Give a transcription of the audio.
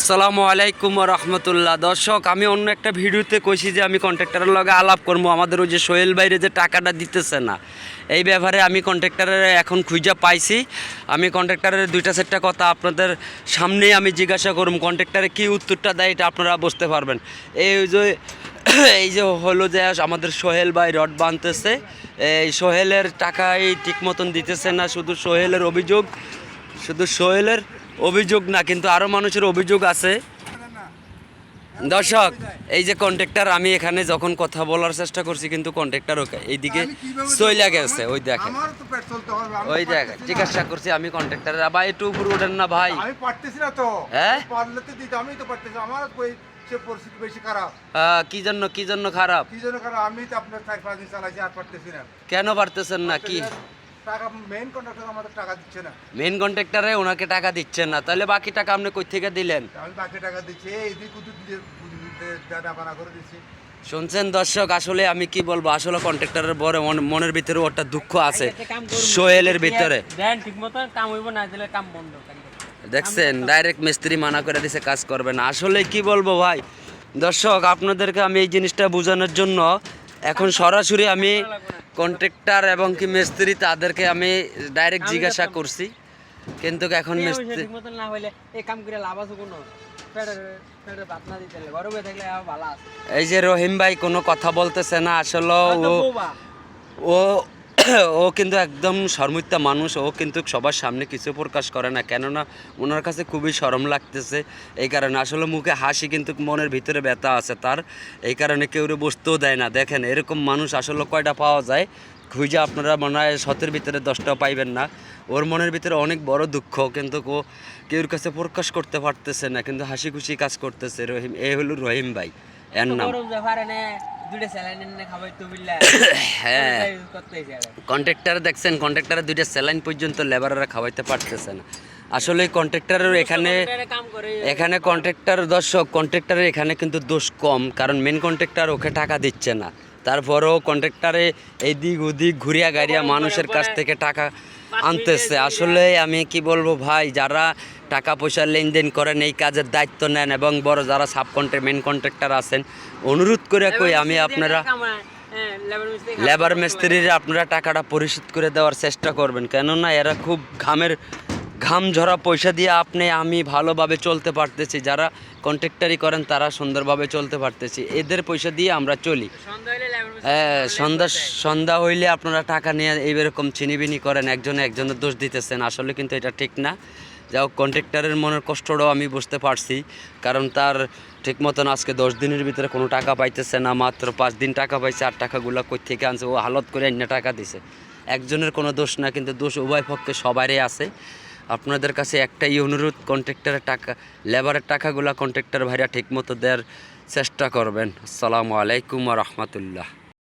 আসসালামু আলাইকুম রহমতুল্লাহ। দর্শক, আমি অন্য একটা ভিডিওতে কইছি যে আমি কন্ট্রাক্টরের লগে আলাপ করবো, আমাদের ওই যে সোহেল বাইরে যে টাকাটা দিতেছে না, এই ব্যাপারে আমি কন্ট্রাক্টরের এখন খুঁজে পাইছি। আমি কন্ট্রাক্টরের দুইটা চারটা কথা আপনাদের সামনেই আমি জিজ্ঞাসা করব, কন্ট্রাক্টরে কী উত্তরটা দেয় এটা আপনারা বুঝতে পারবেন। এই যে হলো যে আমাদের সোহেল ভাই রড বাঁধতেছে, এই সোহেলের টাকাই ঠিক মতন দিতেছে না। শুধু সোহেলের অভিযোগ না, কিন্তু আরও মানুষের অভিযোগ আছে। দর্শক, এই যে কন্ট্রাক্টর, আমি এখানে যখন কথা বলার চেষ্টা করছি কিন্তু কন্ট্রাক্টর এইদিকে চইলা গেছে। ওই দেখেন, ওই দেখেন, জিজ্ঞাসা করছি আমি কন্ট্রাক্টরের, ভাই একটু উপরে ওঠেন না ভাই। আমি পারতেছি না তো, হ্যাঁ পারলে তো দিতে, আমি তো পারতেছি, আমার কই সে পরিস্থিতি বেশি খারাপ। কি জন্য খারাপ? কি জন্য খারাপ? আমি তো আপনার 4-5 দিন চালাইছি, আর পারতেছি না। কেন পারতেছেন না? কি টাকা মেইন কন্ট্রাক্টর আমাদের টাকা দিচ্ছে না। মেইন কন্ট্রাক্টরে ওনাকে টাকা দিচ্ছেন না, তাহলে বাকি টাকা আপনি কই থেকে দিলেন? আমি বাকি টাকা দিচ্ছি, এই দিক উদ্যোগ দাদা বানা করে দিচ্ছি। শুনছেন দর্শক, আসলে আমি কি বলবো, আসলে কন্ট্রাক্টরের বড় মনের ভিতরে একটা দুঃখ আছে সোহেলের ভিতরে। দেখছেন, ডাইরেক্ট মিস্ত্রি মানা করে দিছে, কাজ করবে না। আসলে কি বলবো ভাই, দর্শক আপনাদেরকে আমি এই জিনিসটা বোঝানোর জন্য এখন সরাসরি আমি কন্ট্রাক্টর এবং কি মিস্ত্রি তাদেরকে আমি ডাইরেক্ট জিজ্ঞাসা করছি, কিন্তু এখন মিস্ত্রি এই যে রহিম ভাই কোনো কথা বলতেছে না। আসলে ও ও কিন্তু একদম শর্মিষ্ঠা মানুষ, ও কিন্তু সবার সামনে কিছু প্রকাশ করে না, কেননা ওনার কাছে খুবই শরম লাগতেছে। এই কারণে আসলে মুখে হাসি কিন্তু মনের ভিতরে ব্যথা আছে তার, এই কারণে কেউ বসতেও দেয় না। দেখেন, এরকম মানুষ আসলে কয়টা পাওয়া যায়, খুঁজে আপনারা মনে হয় 7-এর ভিতরে 10টাও পাইবেন না। ওর মনের ভিতরে অনেক বড় দুঃখ, কিন্তু ও কেউর কাছে প্রকাশ করতে পারতেছে না, কিন্তু হাসি খুশি কাজ করতেছে। রহিম, এই হলো রহিম ভাই এর নাম। হ্যাঁ, কন্ট্রাক্টর দেখছেন, কন্ট্রাক্টরের 2টা স্যালাইন পর্যন্ত লেবাররা খাওয়াইতে পারতেছে না। আসলে কন্ট্রাক্টরের এখানে কন্ট্রাক্টর, দর্শক কন্ট্রাক্টরের এখানে কিন্তু দোষ কম, কারণ মেন কন্ট্রাক্টর ওকে টাকা দিচ্ছে না। তারপরেও কন্ট্রাক্টরে এই দিক ওদিক ঘুরিয়া গাড়িয়া মানুষের কাছ থেকে টাকা আনতেছে। আসলে আমি কি বলবো ভাই, যারা টাকা পয়সা লেনদেন করেন, এই কাজের দায়িত্ব নেন এবং বড় যারা মেন কন্ট্রাক্টর আছেন, অনুরোধ করে কই আমি, আপনারা লেবার মিস্ত্রিরা আপনারা টাকাটা পরিশোধ করে দেওয়ার চেষ্টা করবেন, কেননা এরা খুব ঘাম ঝরা পয়সা দিয়ে আমি ভালোভাবে চলতে পারতেছি, যারা কন্ট্রাক্টারি করেন তারা সুন্দরভাবে চলতে পারতেছি, এদের পয়সা দিয়ে আমরা চলি। সন্ধ্যা হইলে আপনারা টাকা নিয়ে এইরকম চিনিবিনি করেন, একজনের দোষ দিতেছেন, আসলে কিন্তু এটা ঠিক না। যাও, কন্ট্রাক্টরের মনের কষ্টটাও আমি বুঝতে পারছি, কারণ তার ঠিক মতন আজকে 10 দিনের ভিতরে কোনো টাকা পাইতেছে না, মাত্র 5 দিন টাকা পাইছে, আর টাকাগুলো কই থেকে আনছে, ও হালত করে অন্য টাকা দিছে। একজনের কোনো দোষ না, কিন্তু দোষ উভয় পক্ষে সবারই আছে। আপনাদের কাছে একটাই অনুরোধ, কন্ট্রাক্টরের টাকা, লেবারের টাকাগুলো কন্ট্রাক্টর ভাইরা ঠিক মতো দেওয়ার চেষ্টা করবেন। আসসালামু আলাইকুম রহমতুল্লাহ।